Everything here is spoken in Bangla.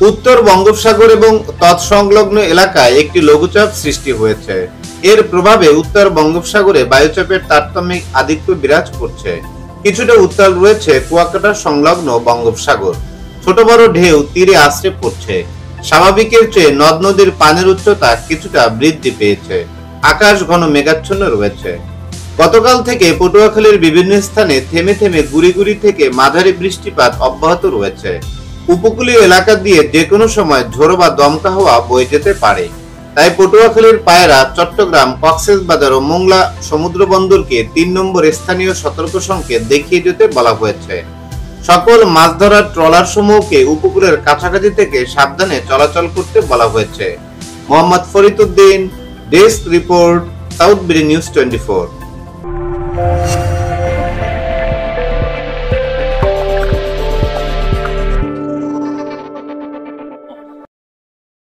উত্তর বঙ্গোপসাগর এবং তৎসংলগ্ন এলাকায় একটি লঘুচাপ সৃষ্টি হয়েছে। এর প্রভাবে উত্তর বঙ্গোপসাগরে বায়ুচাপের তারতম্যিক আধিক্য বিরাজ করছে। কিছুটা উত্তাল রয়েছে কুয়াকাটা সংলগ্ন বঙ্গোপসাগর। ছোট বড় ঢেউ তীরে আছড়ে পড়ছে। স্বাভাবিকের চেয়ে নদ নদীর পানির উচ্চতা কিছুটা বৃদ্ধি পেয়েছে। আকাশ ঘন মেঘাচ্ছন্ন রয়েছে। গতকাল থেকে পটুয়াখালীর বিভিন্ন স্থানে থেমে থেমে গুড়ি গুড়ি থেকে মাঝারি বৃষ্টিপাত অব্যাহত রয়েছে। উপকূলীয় এলাকা দিয়ে যে কোনো সময় ঝোড়ো বা দমকা হাওয়া বয়ে যেতে পারে। তাই পটুয়াখালীর পায়রা, চট্টগ্রাম, কক্সবাজার ও মোংলা সমুদ্র বন্দরকে ৩ নম্বর স্থানীয় সতর্ক সংকেত দেখিয়ে যেতে বলা হয়েছে। সকল মাছ ধরার ট্রলার সমূহকে উপকূলের কাছাকাছি থেকে সাবধানে চলাচল করতে বলা হয়েছে। Mohammad Farid Uddin, desk report, south BD news 24।